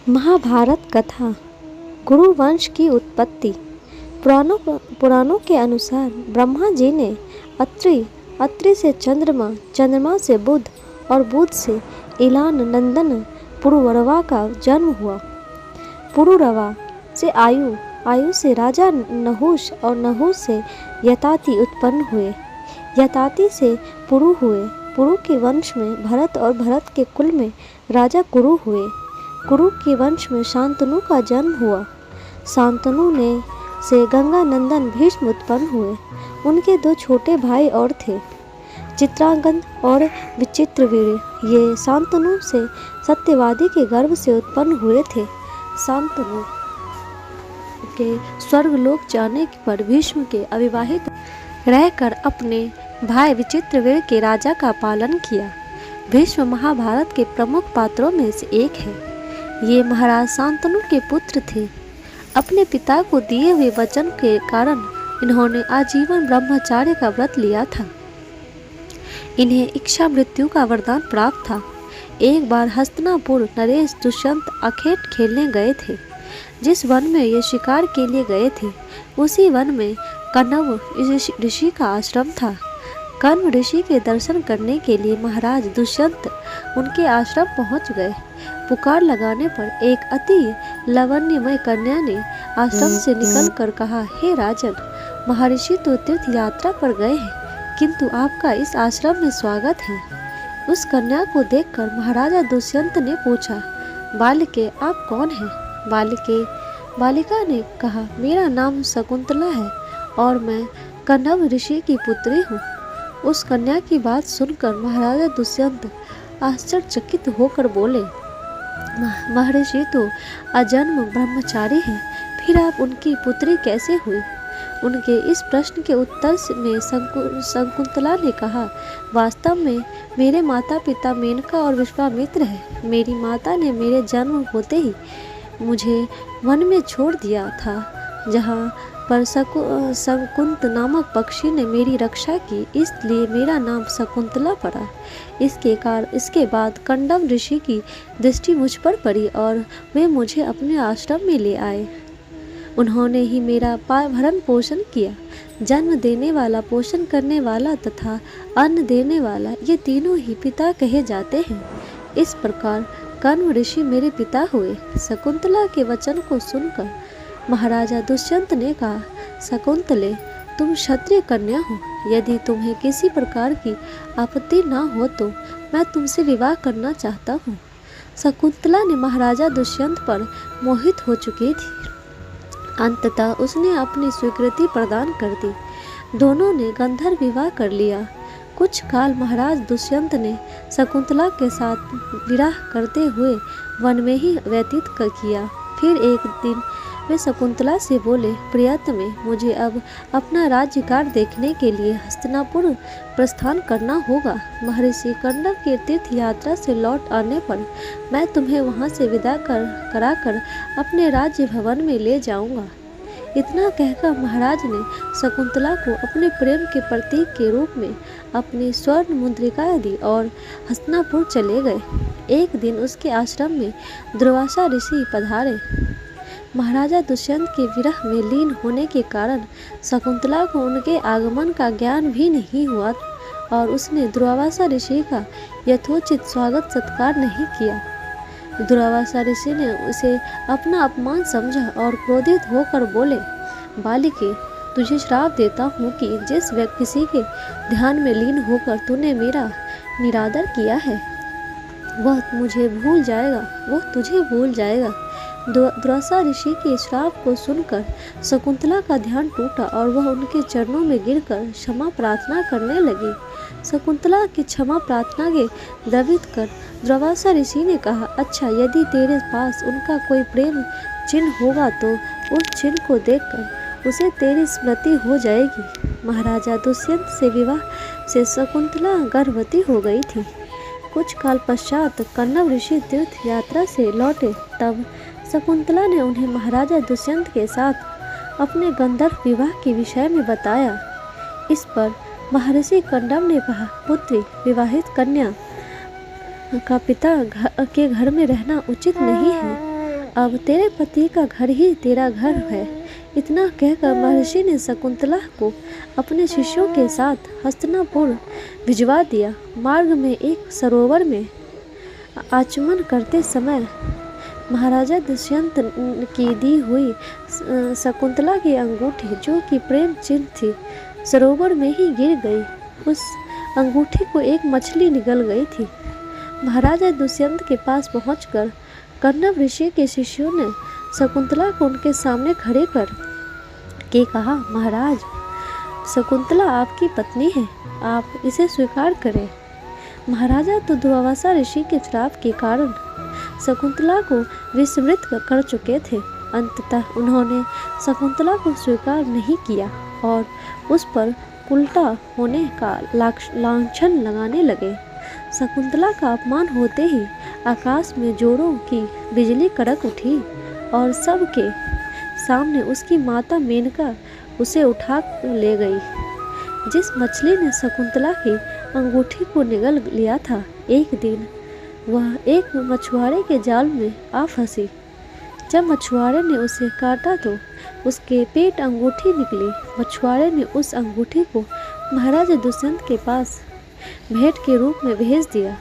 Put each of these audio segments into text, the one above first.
महाभारत कथा। गुरुवंश की उत्पत्ति। पुराणों के अनुसार ब्रह्मा जी ने अत्रि से चंद्रमा, चंद्रमा से बुध और बुध से इलान नंदन पुरुरवा का जन्म हुआ। पुरुरवा से आयु, आयु से राजा नहुष और नहुष से यताति उत्पन्न हुए। यताति से पुरु हुए। पुरु के वंश में भरत और भरत के कुल में राजा कुरु हुए। कुरु के वंश में शांतनु का जन्म हुआ। शांतनु ने से गंगा नंदन भीष्म उत्पन्न हुए। उनके दो छोटे भाई और थे, चित्रांगद और विचित्रवीर्य। ये शांतनु से सत्यवादी के गर्भ से उत्पन्न हुए थे। शांतनु के स्वर्गलोक जाने पर भीष्म के अविवाहित रहकर अपने भाई विचित्रवीर्य के राजा का पालन किया। भीष्म महाभारत के प्रमुख पात्रों में से एक है। ये महाराज शांतनु के पुत्र थे। अपने पिता को दिए हुए वचन के कारण इन्होंने आजीवन ब्रह्मचार्य का व्रत लिया था। इन्हें इच्छा मृत्यु का वरदान प्राप्त था। एक बार हस्तिनापुर नरेश दुष्यंत अखेट खेलने गए थे। जिस वन में ये शिकार के लिए गए थे, उसी वन में कण्व ऋषि का आश्रम था। कण्व ऋषि के दर्शन करने के लिए महाराज दुष्यंत उनके आश्रम पहुंच गए। पुकार लगाने पर एक अति लावण्यमय कन्या ने आश्रम से निकलकर कहा, हे राजन, महर्षि तो तीर्थ यात्रा पर गए हैं, किंतु आपका इस आश्रम में स्वागत है। उस कन्या को देखकर महाराजा दुष्यंत ने पूछा, बालिके, आप कौन हैं? बालिका ने कहा, मेरा नाम शकुंतला है और मैं कण्व ऋषि की पुत्री हूँ। उस कन्या की बात सुनकर महाराजा दुष्यंत आश्चर्यचकित होकर बोले, महर्षि तो अजन्म ब्रह्मचारी हैं, फिर आप उनकी पुत्री कैसे हुई? उनके इस प्रश्न के उत्तर में शकुंतला ने कहा, वास्तव में मेरे माता पिता मेनका और विश्वामित्र हैं। मेरी माता ने मेरे जन्म होते ही मुझे वन में छोड़ दिया था, जहाँ पर शकुंत नामक पक्षी ने मेरी रक्षा की, इसलिए मेरा नाम शकुंतला पड़ा। इसके बाद कण्व ऋषि की दृष्टि मुझ पर पड़ी और वे मुझे अपने आश्रम में ले आए। उन्होंने ही मेरा भरण पोषण किया। जन्म देने वाला, पोषण करने वाला तथा अन्न देने वाला, ये तीनों ही पिता कहे जाते हैं। इस प्रकार कण्व ऋषि मेरे पिता हुए। शकुंतला के वचन को सुनकर महाराजा दुष्यंत ने कहा, शकुंतले, तुम क्षत्रिय कन्या हो। यदि तुम्हें किसी प्रकार की आपत्ति न हो तो मैं तुमसे विवाह करना चाहता हूँ। शकुंतला ने महाराजा दुष्यंत पर मोहित हो चुकी थी। अंततः उसने अपनी स्वीकृति प्रदान कर दी। दोनों ने गंधर्व विवाह कर लिया। कुछ काल महाराज दुष्यंत ने शकुंतला के साथ विवाह करते हुए वन में ही व्यतीत किया। फिर एक दिन वे शकुंतला से बोले, प्रियतमे, मुझे अब अपना राज्यकाल देखने के लिए हस्तिनापुर प्रस्थान करना होगा। महर्षि कण्व की तीर्थ यात्रा से लौट आने पर मैं तुम्हें वहां से विदा कराकर अपने राज भवन में ले जाऊंगा। इतना कहकर महाराज ने शकुंतला को अपने प्रेम के प्रतीक के रूप में अपनी स्वर्ण मुद्रिका दी और हस्तिनापुर चले गए। एक दिन उसके आश्रम में दुर्वासा ऋषि पधारे। महाराजा दुष्यंत के विरह में लीन होने के कारण शकुंतला को उनके आगमन का ज्ञान भी नहीं हुआ और उसने दुर्वासा ऋषि का यथोचित स्वागत सत्कार नहीं किया। दुर्वासा ऋषि ने उसे अपना अपमान समझा और क्रोधित होकर बोले, बालिके, तुझे श्राप देता हूँ कि जिस किसी के ध्यान में लीन होकर तूने मेरा निरादर किया है, वह मुझे भूल जाएगा, वह तुझे भूल जाएगा। दुर्वासा ऋषि के श्राप को सुनकर शकुंतला का ध्यान टूटा और वह उनके चरणों में गिरकर क्षमा प्रार्थना करने लगी। शकुंतला की क्षमा प्रार्थना के द्रवित कर दुर्वासा ऋषि ने कहा, अच्छा, यदि तेरे पास उनका कोई प्रेम चिन्ह होगा तो उस चिन्ह को देखकर उसे तेरी स्मृति हो जाएगी। महाराजा दुष्यंत से विवाह से शकुंतला गर्भवती हो गई थी। कुछ काल पश्चात कण्व ऋषि तीर्थ यात्रा से लौटे। तब शकुंतला ने उन्हें महाराजा दुष्यंत के साथ अपने गंधर्व विवाह के विषय में बताया। इस पर महर्षि कण्व ने कहा, पुत्री, विवाहित कन्या का पिता के घर में रहना उचित नहीं है। अब तेरे पति का घर ही तेरा घर है। इतना कहकर महर्षि ने शकुंतला को अपने शिष्यों के साथ हस्तिनापुर भिजवा दिया। मार्ग में एक सरोवर में आचमन करते समय महाराजा दुष्यंत की दी हुई शकुंतला की अंगूठी, जो कि प्रेम चिन्ह थी, सरोवर में ही गिर गई। उस अंगूठी को एक मछली निगल गई थी। महाराजा दुष्यंत के पास पहुंचकर कण्व ऋषि के शिष्यों ने शकुंतला को उनके सामने खड़े कर के कहा, महाराज, शकुंतला आपकी पत्नी है, आप इसे स्वीकार करें। महाराजा तो दुर्वासा ऋषि के श्राप के कारण शकुंतला को विस्मृत कर चुके थे। अंततः उन्होंने शकुंतला को स्वीकार नहीं किया और उस पर उल्टा होने का लांछन लगाने लगे। शकुंतला का अपमान होते ही आकाश में जोरों की बिजली कड़क उठी और सबके सामने उसकी माता मेनका उसे उठा ले गई। जिस मछली ने शकुंतला की अंगूठी को निगल लिया था, एक दिन वह एक मछुआरे के जाल में आ फंसी। जब मछुआरे ने उसे काटा तो उसके पेट अंगूठी निकली। मछुआरे ने उस अंगूठी को महाराजा दुष्यंत के पास भेंट के रूप में भेज दिया।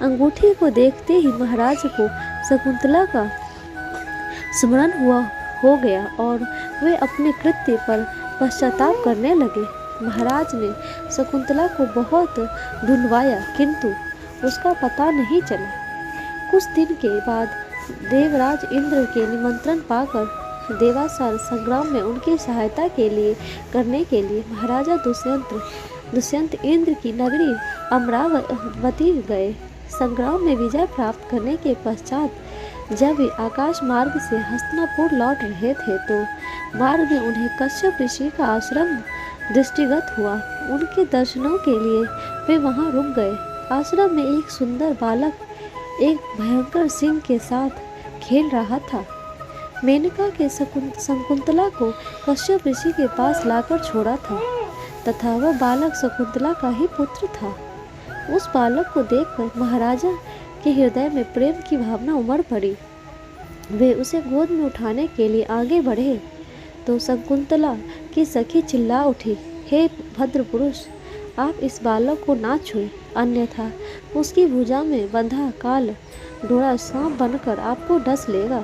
अंगूठी को देखते ही महाराज को शकुंतला का स्मरण हो गया और वे अपने कृत्य पर पश्चाताप करने लगे। महाराज ने शकुंतला को बहुत ढूंढवाया, किंतु उसका पता नहीं चला। कुछ दिन के बाद देवराज इंद्र के निमंत्रण पाकर देवासुर संग्राम में उनकी सहायता करने के लिए महाराजा दुष्यंत इंद्र की नगरी अमरावती गए। संग्राम में विजय प्राप्त करने के पश्चात जब वे आकाश मार्ग से हस्तिनापुर लौट रहे थे तो मार्ग में उन्हें कश्यप ऋषि का आश्रम दृष्टिगत हुआ। उनके दर्शनों के लिए वे वहां रुक गए। आश्रम में एक सुंदर बालक एक भयंकर सिंह के साथ खेल रहा था। मेनका के शकुंतला को कश्यप ऋषि के पास लाकर छोड़ा था तथा वह बालक शकुंतला का ही पुत्र था। उस बालक को देखकर महाराजा के हृदय में प्रेम की भावना उमड़ पड़ी। वे उसे गोद में उठाने के लिए आगे बढ़े तो शकुंतला की सखी चिल्ला उठी, हे भद्र पुरुष, आप इस बालक को ना छुएं, अन्यथा उसकी भुजा में बंधा काल डोरा सांप बनकर आपको डस लेगा।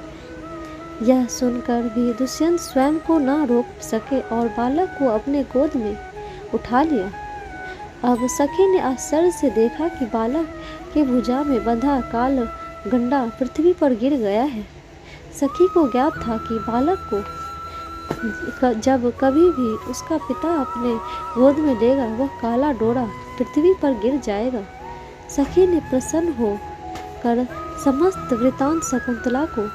यह सुनकर भी दुष्यंत स्वयं को न रोक सके और बालक को अपने गोद में उठा लिया। अब सखी ने आश्चर्य से देखा कि बालक की भुजा में बंधा काल गंडा पृथ्वी पर गिर गया है। सखी को ज्ञात था कि बालक को जब कभी भी उसका पिता अपने गोद में लेगा, वह काला डोरा पृथ्वी पर गिर जाएगा। सखी ने प्रसन्न होकर समस्त वृतांत शकुंतला को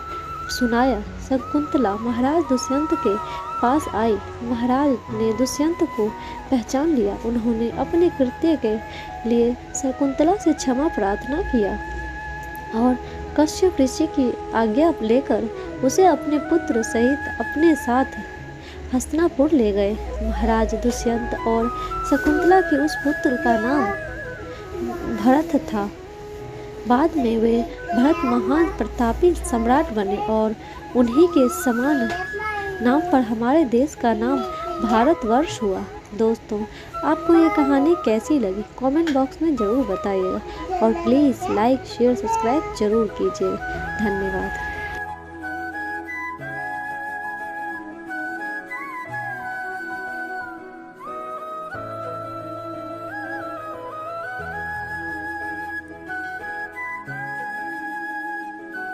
सुनाया। शकुंतला महाराज दुष्यंत के पास आई। महाराज ने दुष्यंत को पहचान लिया। उन्होंने अपने कृत्य के लिए शकुंतला से क्षमा प्रार्थना किया और कश्यप ऋषि की आज्ञा लेकर उसे अपने पुत्र सहित अपने साथ हस्तिनापुर ले गए। महाराज दुष्यंत और शकुंतला के उस पुत्र का नाम भरत था। बाद में वे भरत महान प्रतापी सम्राट बने और उन्हीं के समान नाम पर हमारे देश का नाम भारतवर्ष हुआ। दोस्तों, आपको ये कहानी कैसी लगी कमेंट बॉक्स में ज़रूर बताइएगा और प्लीज़ लाइक शेयर सब्सक्राइब जरूर कीजिए। धन्यवाद।